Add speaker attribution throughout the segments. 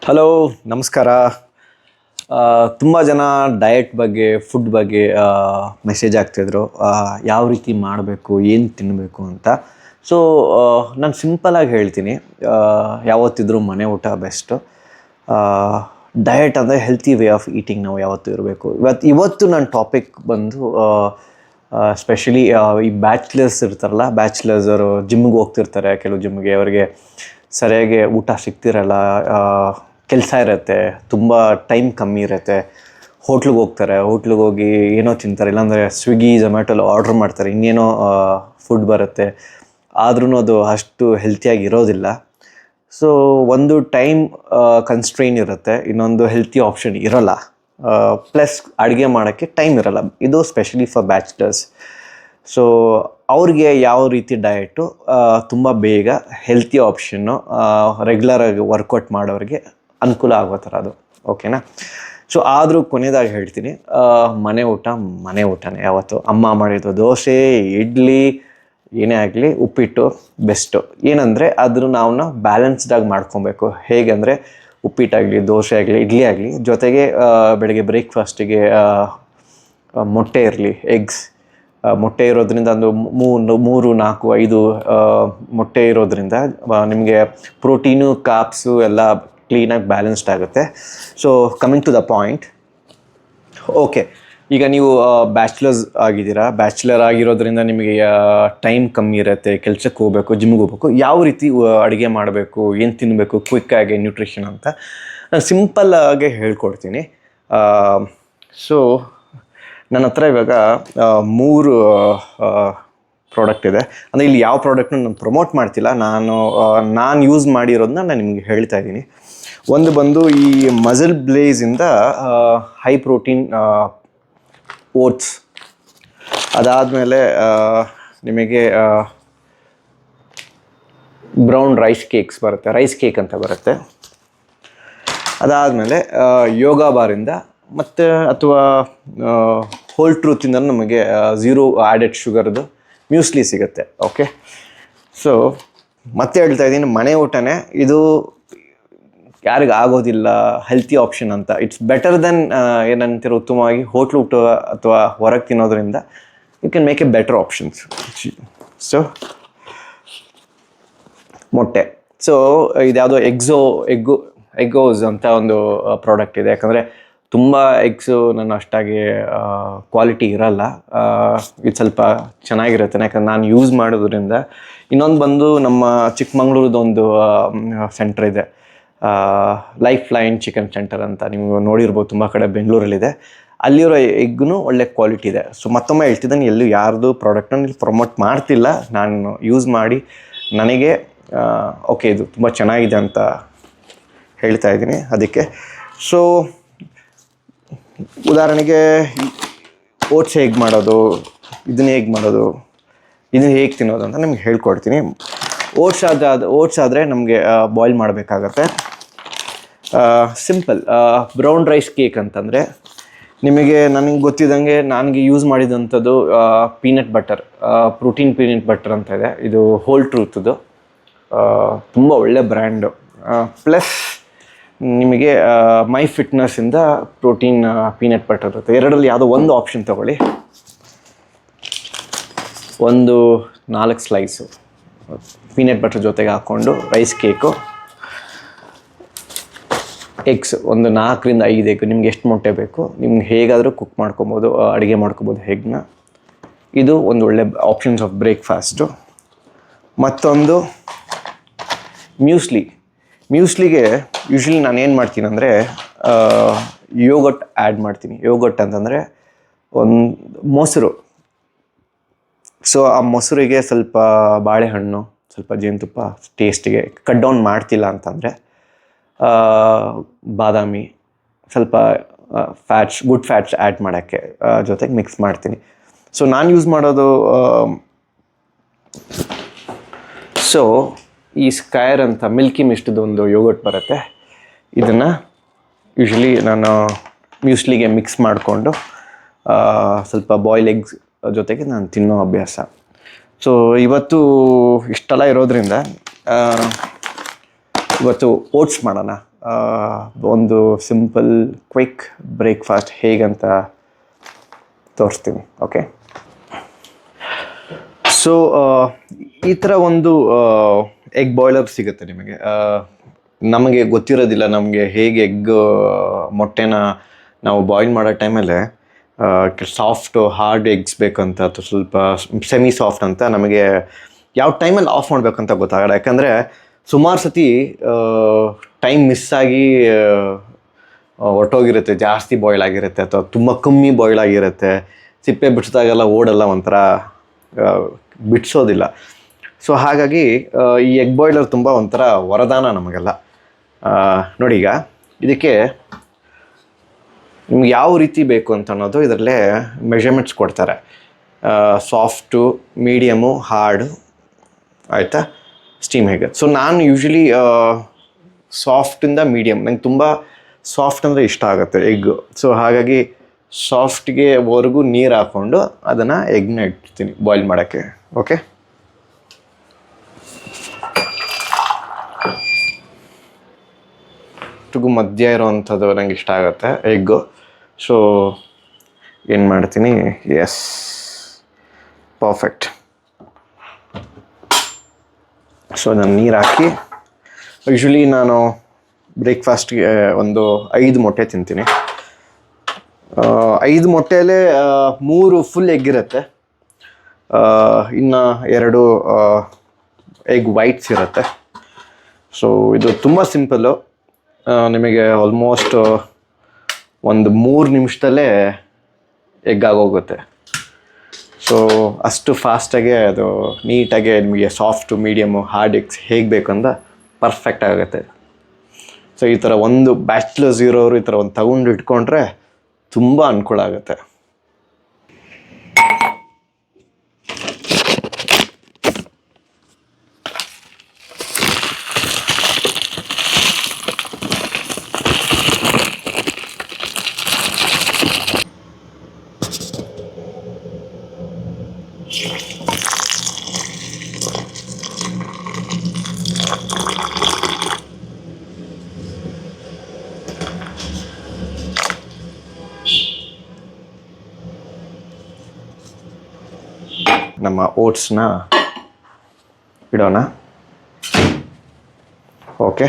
Speaker 1: Hello, ನಮಸ್ಕಾರ. ತುಂಬ ಜನ ಡಯಟ್ ಬಗ್ಗೆ, ಫುಡ್ ಬಗ್ಗೆ ಮೆಸೇಜ್ ಆಗ್ತಿದ್ರು. ಯಾವ ರೀತಿ ಮಾಡಬೇಕು, ಏನು ತಿನ್ನಬೇಕು ಅಂತ. ಸೊ ನಾನು ಸಿಂಪಲಾಗಿ ಹೇಳ್ತೀನಿ, ಯಾವತ್ತಿದ್ರೂ ಮನೆ ಊಟ ಬೆಸ್ಟು. ಡಯಟ್ ಅಂದರೆ ಹೆಲ್ತಿ ವೇ ಆಫ್ ಈಟಿಂಗ್ ನಾವು ಯಾವತ್ತೂ ಇರಬೇಕು. ಇವತ್ತು ನನ್ನ ಟಾಪಿಕ್ ಬಂದು ಸ್ಪೆಷಲಿ ಈ ಬ್ಯಾಚುಲರ್ಸ್ ಇರ್ತಾರಲ್ಲ, ಬ್ಯಾಚುಲರ್ಸರು ಜಿಮ್ಗೆ ಹೋಗ್ತಿರ್ತಾರೆ. ಕೆಲವು ಜಿಮ್ಗೆ ಅವರಿಗೆ ಸರಿಯಾಗಿ ಊಟ ಸಿಗ್ತಿರಲ್ಲ, ಕೆಲಸ ಇರುತ್ತೆ, ತುಂಬ ಟೈಮ್ ಕಮ್ಮಿ ಇರುತ್ತೆ. ಹೋಟ್ಲಿಗೆ ಹೋಗ್ತಾರೆ, ಹೋಟ್ಲಿಗೆ ಹೋಗಿ ಏನೋ ತಿಂತಾರೆ, ಇಲ್ಲಾಂದರೆ ಸ್ವಿಗ್ಗಿ ಝೊಮ್ಯಾಟೊಲ್ಲಿ ಆರ್ಡ್ರ್ ಮಾಡ್ತಾರೆ, ಇನ್ನೇನೋ ಫುಡ್ ಬರುತ್ತೆ. ಆದ್ರೂ ಅದು ಅಷ್ಟು ಹೆಲ್ತಿಯಾಗಿ ಇರೋದಿಲ್ಲ. ಸೊ ಒಂದು ಟೈಮ್ ಕನ್ಸ್ಟ್ರೈನ್ ಇರುತ್ತೆ, ಇನ್ನೊಂದು ಹೆಲ್ತಿ ಆಪ್ಷನ್ ಇರೋಲ್ಲ. ಪ್ಲಸ್ ಅಡುಗೆ ಮಾಡೋಕ್ಕೆ ಟೈಮ್ ಇರೋಲ್ಲ. ಇದು ಸ್ಪೆಷಲಿ ಫಾರ್ ಬ್ಯಾಚುಲರ್ಸ್. ಸೊ ಅವ್ರಿಗೆ ಯಾವ ರೀತಿ ಡಯಟು ತುಂಬ ಬೇಗ ಹೆಲ್ತಿ ಆಪ್ಷನ್ನು, ರೆಗ್ಯುಲರಾಗಿ ವರ್ಕೌಟ್ ಮಾಡೋರಿಗೆ ಅನುಕೂಲ ಆಗೋ ಥರ ಅದು. ಓಕೆನಾ? ಸೊ ಆದರೂ ಕೊನೆಯದಾಗಿ ಹೇಳ್ತೀನಿ, ಮನೆ ಊಟನೇ ಯಾವತ್ತು. ಅಮ್ಮ ಮಾಡಿದ್ದು ದೋಸೆ, ಇಡ್ಲಿ, ಏನೇ ಆಗಲಿ, ಉಪ್ಪಿಟ್ಟು ಬೆಸ್ಟು. ಏನಂದರೆ ಅದ್ರ ನಾವು ಬ್ಯಾಲೆನ್ಸ್ಡಾಗಿ ಮಾಡ್ಕೊಬೇಕು. ಹೇಗೆಂದರೆ ಉಪ್ಪಿಟ್ಟಾಗಲಿ, ದೋಸೆ ಆಗಲಿ, ಇಡ್ಲಿ ಆಗಲಿ, ಜೊತೆಗೆ ಬೆಳಗ್ಗೆ ಬ್ರೇಕ್ಫಾಸ್ಟಿಗೆ ಮೊಟ್ಟೆ ಇರಲಿ, ಎಗ್ಸ್. ಮೊಟ್ಟೆ ಇರೋದ್ರಿಂದ ಒಂದು 3, 4, 5 ಮೊಟ್ಟೆ ಇರೋದ್ರಿಂದ ನಿಮಗೆ ಪ್ರೋಟೀನು, ಕಾರ್ಬ್ಸು ಎಲ್ಲ ಕ್ಲೀನಾಗಿ ಬ್ಯಾಲೆನ್ಸ್ಡ್ ಆಗುತ್ತೆ. So coming to the point. Okay, ಈಗ ನೀವು ಬ್ಯಾಚುಲರ್ ಆಗಿರೋದ್ರಿಂದ ನಿಮಗೆ ಟೈಮ್ ಕಮ್ಮಿ ಇರುತ್ತೆ, ಕೆಲಸಕ್ಕೆ ಹೋಗಬೇಕು, ಜಿಮ್ಗೆ ಹೋಗ್ಬೇಕು. ಯಾವ ರೀತಿ ಅಡುಗೆ ಮಾಡಬೇಕು, ಏನು ತಿನ್ನಬೇಕು ಕ್ವಿಕ್ಕಾಗಿ ನ್ಯೂಟ್ರಿಷನ್ ಅಂತ ನಾನು ಸಿಂಪಲ್ಲಾಗೆ ಹೇಳ್ಕೊಡ್ತೀನಿ. ಸೊ ನನ್ನ ಹತ್ರ ಇವಾಗ 3 ಪ್ರಾಡಕ್ಟ್ ಇದೆ. ಅಂದರೆ ಇಲ್ಲಿ ಯಾವ ಪ್ರಾಡಕ್ಟ್ನ ನಾನು ಪ್ರಮೋಟ್ ಮಾಡ್ತಿಲ್ಲ, ನಾನು ಯೂಸ್ ಮಾಡಿರೋದನ್ನ ನಾನು ನಿಮಗೆ ಹೇಳ್ತಾ ಇದ್ದೀನಿ. ಒಂದು ಬಂದು ಈ ಮಸಲ್ ಬ್ಲೇಸಿಂದ ಹೈ ಪ್ರೋಟೀನ್ ಓಟ್ಸ್. ಅದಾದಮೇಲೆ ನಿಮಗೆ ಬ್ರೌನ್ ರೈಸ್ ಕೇಕ್ಸ್ ಬರುತ್ತೆ, ರೈಸ್ ಕೇಕ್ ಅಂತ ಬರುತ್ತೆ. ಅದಾದಮೇಲೆ ಯೋಗ ಬಾರಿಂದ ಮತ್ತು ಅಥವಾ ಹೋಲ್ ಟ್ರೂತಿಂದ ನಮಗೆ 0 ಆ್ಯಡೆಡ್ ಶುಗರ್ದು ಮ್ಯೂಸ್ಲಿ ಸಿಗುತ್ತೆ. ಓಕೆ, ಸೊ ಮತ್ತೆ ಹೇಳ್ತಾ ಇದ್ದೀನಿ, ಮನೆ ಊಟನೇ ಇದು. ಯಾರಿಗೆ ಆಗೋದಿಲ್ಲ ಹೆಲ್ತಿ ಆಪ್ಷನ್ ಅಂತ, ಇಟ್ಸ್ ಬೆಟರ್ ದೆನ್ ಏನಂತೀರ ಉತ್ತಮವಾಗಿ ಹೋಟ್ಲು ಊಟ ಅಥವಾ ಹೊರಗೆ ತಿನ್ನೋದ್ರಿಂದ you can make a better options. So ಮೊಟ್ಟೆ. ಸೊ ಇದ್ಯಾವುದೋ ಎಗ್ಗೋಸ್ ಅಂತ ಒಂದು ಪ್ರಾಡಕ್ಟ್ ಇದೆ. ಯಾಕಂದರೆ ತುಂಬ ಎಗ್ಸು ನಾನು ಅಷ್ಟಾಗಿ ಕ್ವಾಲಿಟಿ ಇರಲ್ಲ. ಇದು ಸ್ವಲ್ಪ ಚೆನ್ನಾಗಿರುತ್ತೆ, ಯಾಕಂದ್ರೆ ನಾನು ಯೂಸ್ ಮಾಡೋದ್ರಿಂದ. ಇನ್ನೊಂದು ಬಂದು ನಮ್ಮ ಚಿಕ್ಕಮಂಗ್ಳೂರದೊಂದು ಸೆಂಟರ್ ಇದೆ, ಲೈಫ್ ಲೈನ್ ಚಿಕನ್ ಸೆಂಟರ್ ಅಂತ. ನೀವು ನೋಡಿರ್ಬೋದು, ತುಂಬ ಕಡೆ ಬೆಂಗಳೂರಲ್ಲಿದೆ. ಅಲ್ಲಿರೋ ಎಗ್ಗೂ ಒಳ್ಳೆ ಕ್ವಾಲಿಟಿ ಇದೆ. ಸೊ ಮತ್ತೊಮ್ಮೆ ಹೇಳ್ತಿದ್ದಾನೆ, ಎಲ್ಲೂ ಯಾರ್ದು ಪ್ರಾಡಕ್ಟನ್ನು ಇಲ್ಲಿ ಪ್ರಮೋಟ್ ಮಾಡ್ತಿಲ್ಲ, ನಾನು ಯೂಸ್ ಮಾಡಿ ನನಗೆ ಓಕೆ ಇದು ತುಂಬ ಚೆನ್ನಾಗಿದೆ ಅಂತ ಹೇಳ್ತಾ ಇದ್ದೀನಿ ಅದಕ್ಕೆ. ಸೊ ಉದಾಹರಣೆಗೆ ಓಟ್ಸ್ ಹೇಗೆ ಮಾಡೋದು, ಇದನ್ನ ಹೇಗೆ ಮಾಡೋದು, ಇದನ್ನು ಹೇಗೆ ತಿನ್ನೋದು ಅಂತ ನಿಮ್ಗೆ ಹೇಳ್ಕೊಡ್ತೀನಿ. ಓಟ್ಸ್ ಆದರೆ ನಮಗೆ ಬಾಯ್ಲ್ ಮಾಡಬೇಕಾಗತ್ತೆ. ಸಿಂಪಲ್ ಬ್ರೌನ್ ರೈಸ್ ಕೇಕ್ ಅಂತಂದರೆ ನನಗೆ ಗೊತ್ತಿದ್ದಂಗೆ ನನಗೆ ಯೂಸ್ ಮಾಡಿದಂಥದ್ದು peanut butter, protein peanut butter ಅಂತ ಇದೆ. ಇದು ಹೋಲ್ ಟ್ರೂತ್ದು, ತುಂಬ ಒಳ್ಳೆ ಬ್ರ್ಯಾಂಡು. ಪ್ಲಸ್ ನಿಮಗೆ ಮೈ ಫಿಟ್ನೆಸ್ಸಿಂದ ಪ್ರೋಟೀನ್ ಪೀನಟ್ ಬಟರ್ ಇರುತ್ತೆ. ಎರಡರಲ್ಲಿ ಯಾವುದೋ ಒಂದು ಆಪ್ಷನ್ ತೊಗೊಳ್ಳಿ. ಒಂದು 4 ಸ್ಲೈಸು ಪೀನಟ್ ಬಟರ್ ಜೊತೆಗೆ ಹಾಕ್ಕೊಂಡು ರೈಸ್ ಕೇಕು, ಎಗ್ಸ್ ಒಂದು 4ರಿಂದ 5 ಎಗ್. ನಿಮ್ಗೆ ಎಷ್ಟು ಮೊಟ್ಟೆ ಬೇಕು, ನಿಮ್ಗೆ ಹೇಗಾದರೂ ಕುಕ್ ಮಾಡ್ಕೊಬೋದು, ಅಡುಗೆ ಮಾಡ್ಕೊಬೋದು ಎಗ್ನ. ಇದು ಒಂದು ಒಳ್ಳೆ ಆಪ್ಷನ್ಸ್ ಆಫ್ ಬ್ರೇಕ್ಫಾಸ್ಟು. ಮತ್ತೊಂದು ಮ್ಯೂಸ್ಲಿಗೆ ಯೂಶ್ವಲಿ ನಾನು ಏನು ಮಾಡ್ತೀನಿ ಅಂದರೆ ಯೋಗಟ್ ಆ್ಯಡ್ ಮಾಡ್ತೀನಿ. ಯೋಗಟ್ ಅಂತಂದರೆ ಒಂದು ಮೊಸರು. ಸೊ ಆ ಮೊಸರಿಗೆ ಸ್ವಲ್ಪ ಬಾಳೆಹಣ್ಣು, ಸ್ವಲ್ಪ ಜೇನುತುಪ್ಪ ಟೇಸ್ಟಿಗೆ ಕಟ್ ಡೌನ್ ಮಾಡ್ತಿಲ್ಲ ಅಂತಂದರೆ ಬಾದಾಮಿ, ಸ್ವಲ್ಪ ಗುಡ್ ಫ್ಯಾಟ್ಸ್ ಆ್ಯಡ್ ಮಾಡೋಕ್ಕೆ ಜೊತೆಗೆ ಮಿಕ್ಸ್ ಮಾಡ್ತೀನಿ. ಸೊ ನಾನು ಯೂಸ್ ಮಾಡೋದು ಸೊ ಈ ಸ್ಕೈರ್ ಅಂತ ಮಿಲ್ಕಿ ಮಿಸ್ಟ್ದು ಒಂದು ಯೋಗಟ್ ಬರುತ್ತೆ. ಇದನ್ನು ಯೂಶ್ವಲಿ ನಾನು ಮ್ಯೂಸ್ಲಿಗೆ ಮಿಕ್ಸ್ ಮಾಡಿಕೊಂಡು ಸ್ವಲ್ಪ ಬಾಯ್ಲ್ ಎಗ್ಸ್ ಜೊತೆಗೆ ನಾನು ತಿನ್ನೋ ಅಭ್ಯಾಸ. ಸೊ ಇಷ್ಟೆಲ್ಲ ಇರೋದ್ರಿಂದ ಇವತ್ತು ಓಟ್ಸ್ ಮಾಡೋಣ. ಒಂದು ಸಿಂಪಲ್ ಕ್ವಿಕ್ ಬ್ರೇಕ್ಫಾಸ್ಟ್ ಹೇಗಂತ ತೋರಿಸ್ತೀನಿ. ಓಕೆ, ಸೊ ಈ ಥರ ಒಂದು ಎಗ್ ಬಾಯ್ಲರ್ ಸಿಗುತ್ತೆ ನಿಮಗೆ. ನಮಗೆ ಗೊತ್ತಿರೋದಿಲ್ಲ ನಮಗೆ ಹೇಗೆ ಮೊಟ್ಟೆನ ನಾವು ಬಾಯ್ಲ್ ಮಾಡೋ ಟೈಮಲ್ಲೇ ಸಾಫ್ಟು ಹಾರ್ಡ್ ಎಗ್ಸ್ ಬೇಕಂತ ಅಥವಾ ಸ್ವಲ್ಪ ಸೆಮಿ ಸಾಫ್ಟ್ ಅಂತ ನಮಗೆ ಯಾವ ಟೈಮಲ್ಲಿ ಆಫ್ ಮಾಡಬೇಕಂತ ಗೊತ್ತಾಗಲ್ಲ. ಯಾಕಂದರೆ ಸುಮಾರು ಸತಿ ಟೈಮ್ ಮಿಸ್ ಆಗಿ ಹೊರ್ಟೋಗಿರುತ್ತೆ, ಜಾಸ್ತಿ ಬಾಯ್ಲ್ ಆಗಿರುತ್ತೆ ಅಥವಾ ತುಂಬ ಕಮ್ಮಿ ಬಾಯ್ಲ್ ಆಗಿರುತ್ತೆ. ಸಿಪ್ಪೆ ಬಿಡಿಸಿದಾಗೆಲ್ಲ ಓಡೆಲ್ಲ ಒಂಥರ ಬಿಡಿಸೋದಿಲ್ಲ. ಸೊ ಹಾಗಾಗಿ ಈ ಎಗ್ ಬಾಯ್ಲರ್ ತುಂಬ ಒಂಥರ ವರದಾನ ನಮಗೆಲ್ಲ. ನೋಡಿ, ಈಗ ಇದಕ್ಕೆ ನಿಮ್ಗೆ ಯಾವ ರೀತಿ ಬೇಕು ಅಂತ ಅನ್ನೋದು ಇದರಲ್ಲೇ ಮೆಷರ್ಮೆಂಟ್ಸ್ ಕೊಡ್ತಾರೆ. ಸಾಫ್ಟು, ಮೀಡಿಯಮು, ಹಾರ್ಡು, ಆಯಿತಾ, ಸ್ಟೀಮ್ ಹೇಗೆ. ಸೊ ನಾನು ಯೂಶ್ವಲಿ ಸಾಫ್ಟಿಂದ ಮೀಡಿಯಮ್, ನಂಗೆ ತುಂಬ ಸಾಫ್ಟ್ ಅಂದರೆ ಇಷ್ಟ ಆಗುತ್ತೆ ಎಗ್ಗು. ಸೊ ಹಾಗಾಗಿ ಸಾಫ್ಟ್ಗೆವರೆಗೂ ನೀರು ಹಾಕ್ಕೊಂಡು ಅದನ್ನು ಎಗ್ನ ಇಡ್ತೀನಿ ಬಾಯ್ಲ್ ಮಾಡೋಕ್ಕೆ. ಓಕೆ, ಮಧ್ಯ ಇರೋವಂಥದ್ದು ನಂಗೆ ಇಷ್ಟ ಆಗುತ್ತೆ ಎಗ್ಗು. ಸೊ ಏನು ಮಾಡ್ತೀನಿ, ಎಸ್, ಪರ್ಫೆಕ್ಟ್. ಸೊ ನಾನು ನೀರು ಹಾಕಿ, ಯೂಶ್ವಲಿ ನಾನು ಬ್ರೇಕ್ಫಾಸ್ಟ್ಗೆ ಒಂದು 5 ಮೊಟ್ಟೆ ತಿಂತೀನಿ. 5 ಮೊಟ್ಟೆಯಲ್ಲೇ 3 ಫುಲ್ ಎಗ್ ಇರುತ್ತೆ, ಇನ್ನು 2 ಎಗ್ ವೈಟ್ಸ್ ಇರುತ್ತೆ. ಸೊ ಇದು ತುಂಬ ಸಿಂಪಲ್ಲು, ನಿಮಗೆ ಆಲ್ಮೋಸ್ಟ್ ಒಂದು 3 ನಿಮಿಷದಲ್ಲೇ ಎಗ್ ಆಗೋಗುತ್ತೆ. ಸೊ ಅಷ್ಟು ಫಾಸ್ಟಾಗೆ ಅದು ನೀಟಾಗೆ ನಿಮಗೆ ಸಾಫ್ಟು, ಮೀಡಿಯಮು, ಹಾರ್ಡ್ ಎಗ್ಸ್ ಹೇಗೆ ಬೇಕಂತ ಪರ್ಫೆಕ್ಟ್ ಆಗುತ್ತೆ. ಸೊ ಈ ಥರ ಒಂದು ಬ್ಯಾಚುಲರ್ಸ್ ಇರೋರು ಈ ಥರ ಒಂದು ತಗೊಂಡು ಇಟ್ಕೊಂಡ್ರೆ ತುಂಬ ಅನುಕೂಲ ಆಗುತ್ತೆ. ನಮ್ಮ ಓಟ್ಸ್ನ ಇಡೋಣ. ಓಕೆ,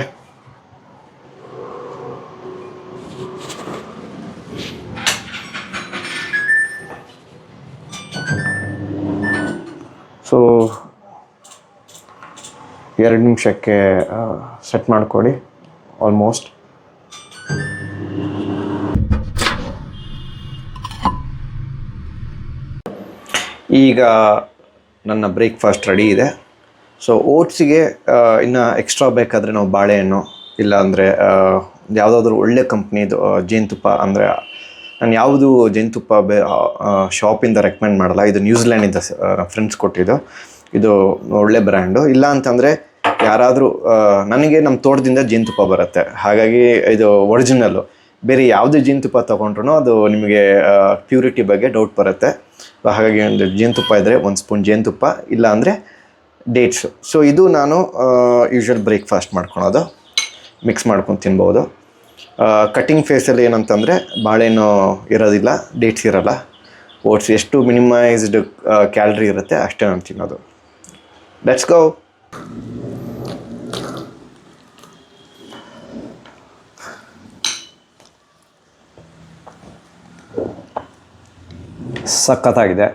Speaker 1: ಸೊ 2 ನಿಮಿಷಕ್ಕೆ ಸೆಟ್ ಮಾಡಿಕೊಡಿ ಆಲ್ಮೋಸ್ಟ್. ಈಗ ನನ್ನ ಬ್ರೇಕ್ಫಾಸ್ಟ್ ರೆಡಿ ಇದೆ. ಸೊ ಓಟ್ಸಿಗೆ ಇನ್ನು ಎಕ್ಸ್ಟ್ರಾ ಬೇಕಾದರೆ ನಾವು ಬಾಳೆಹಣ್ಣು, ಇಲ್ಲ ಅಂದರೆ ಯಾವುದಾದ್ರೂ ಒಳ್ಳೆ ಕಂಪ್ನಿದು ಜೇನುತುಪ್ಪ, ಅಂದರೆ ನಾನು ಯಾವುದು ಜೇನುತುಪ್ಪ ಶಾಪಿಂದ ರೆಕಮೆಂಡ್ ಮಾಡಲ್ಲ, ಇದು ನ್ಯೂಜಿಲ್ಯಾಂಡಿಂದ ಫ್ರೆಂಡ್ಸ್ ಕೊಟ್ಟಿದ್ದು, ಇದು ಒಳ್ಳೆ ಬ್ರ್ಯಾಂಡು. ಇಲ್ಲ ಅಂತಂದರೆ ಯಾರಾದರೂ, ನನಗೆ ನಮ್ಮ ತೋಟದಿಂದ ಜೇನುತುಪ್ಪ ಬರುತ್ತೆ, ಹಾಗಾಗಿ ಇದು ಒರಿಜಿನಲ್ಲು. ಬೇರೆ ಯಾವುದೇ ಜೇನುತುಪ್ಪ ತೊಗೊಂಡ್ರೂ ಅದು ನಿಮಗೆ ಪ್ಯೂರಿಟಿ ಬಗ್ಗೆ ಡೌಟ್ ಬರುತ್ತೆ. ಹಾಗಾಗಿ ಒಂದು ಜೇನುತುಪ್ಪ ಇದ್ದರೆ 1 ಸ್ಪೂನ್ ಜೇನುತುಪ್ಪ, ಇಲ್ಲ ಅಂದರೆ ಡೇಟ್ಸು. ಸೊ ಇದು ನಾನು ಯೂಶ್ವಲ್ ಬ್ರೇಕ್ಫಾಸ್ಟ್ ಮಾಡ್ಕೊಳೋದು, ಮಿಕ್ಸ್ ಮಾಡ್ಕೊಂಡು ತಿನ್ಬೋದು. ಕಟ್ಟಿಂಗ್ ಫೇಸಲ್ಲಿ ಏನಂತಂದರೆ ಬಾಳೆಹಣ್ಣು ಇರೋದಿಲ್ಲ, ಡೇಟ್ಸ್ ಇರೋಲ್ಲ, ಓಟ್ಸ್ ಎಷ್ಟು ಮಿನಿಮೈಸ್ಡ್ ಕ್ಯಾಲರಿ ಇರುತ್ತೆ ಅಷ್ಟೇ ನಾನು ತಿನ್ನೋದು. Let's go. ಸಖತ್ತಾಗಿದೆ,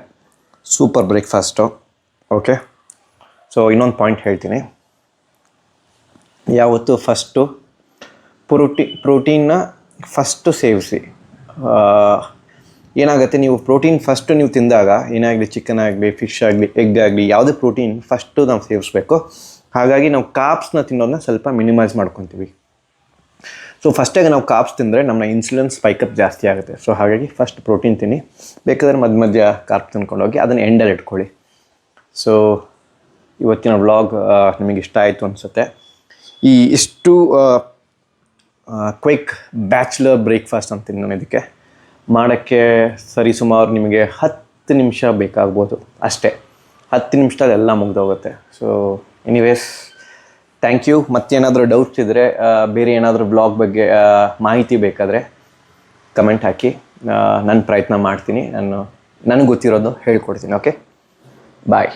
Speaker 1: ಸೂಪರ್ ಬ್ರೇಕ್ಫಾಸ್ಟು. ಓಕೆ, ಸೊ ಇನ್ನೊಂದು ಪಾಯಿಂಟ್ ಹೇಳ್ತೀನಿ. ಯಾವತ್ತು ಫಸ್ಟು ಪ್ರೋಟೀನ್ನ ಫಸ್ಟು ಸೇವಿಸಿ. ಏನಾಗುತ್ತೆ, ನೀವು ಪ್ರೋಟೀನ್ ಫಸ್ಟು ನೀವು ತಿಂದಾಗ, ಏನಾಗಲಿ ಚಿಕನ್ ಆಗಲಿ, ಫಿಶ್ ಆಗಲಿ, ಎಗ್ ಆಗಲಿ, ಯಾವುದೇ ಪ್ರೋಟೀನ್ ಫಸ್ಟು ನಾವು ಸೇವಿಸ್ಬೇಕು. ಹಾಗಾಗಿ ನಾವು ಕಾರ್ಬ್ಸ್ನ ತಿನ್ನೋದನ್ನ ಸ್ವಲ್ಪ ಮಿನಿಮೈಸ್ ಮಾಡ್ಕೊತೀವಿ. ಸೊ ಫಸ್ಟಾಗಿ ನಾವು ಕಾರ್ಬ್ಸ್ ತಿಂದರೆ ನಮ್ಮ ಇನ್ಸುಲಿನ್ ಸ್ಪೈಕಪ್ ಜಾಸ್ತಿ ಆಗುತ್ತೆ. ಸೊ ಹಾಗಾಗಿ ಫಸ್ಟ್ ಪ್ರೋಟೀನ್ ತಿನ್ನಿ, ಬೇಕಾದರೆ ಮಧ್ಯ ಕಾರ್ಬ್ಸ್ ತಿನ್ಕೊಂಡೋಗಿ ಅದನ್ನು ಎಂಡಲ್ಲಿ ಇಟ್ಕೊಳ್ಳಿ. ಸೊ ಇವತ್ತಿನ ವ್ಲಾಗ್ ನಿಮಗೆ ಇಷ್ಟ ಆಯಿತು ಅನಿಸುತ್ತೆ. ಇಷ್ಟು ಕ್ವಿಕ್ ಬ್ಯಾಚುಲರ್ ಬ್ರೇಕ್ಫಾಸ್ಟ್ ಅಂತೀನಿ ನಾನು. ಇದಕ್ಕೆ ಮಾಡೋಕ್ಕೆ ಸರಿಸುಮಾರು ನಿಮಗೆ 10 ನಿಮಿಷ ಬೇಕಾಗ್ಬೋದು ಅಷ್ಟೇ. 10 ನಿಮಿಷದಲ್ಲಿ ಎಲ್ಲ ಮುಗ್ದೋಗುತ್ತೆ. So anyways, thank you. ಮತ್ತೇನಾದರೂ ಡೌಟ್ಸ್ ಇದ್ದರೆ, ಬೇರೆ ಏನಾದರೂ ಬ್ಲಾಗ್ ಬಗ್ಗೆ ಮಾಹಿತಿ ಬೇಕಾದರೆ ಕಮೆಂಟ್ ಹಾಕಿ. ನಾನು ಪ್ರಯತ್ನ ಮಾಡ್ತೀನಿ. ನನಗೆ ಗೊತ್ತಿರೋದು ಹೇಳ್ಕೊಡ್ತೀನಿ. ಓಕೆ, ಬಾಯ್.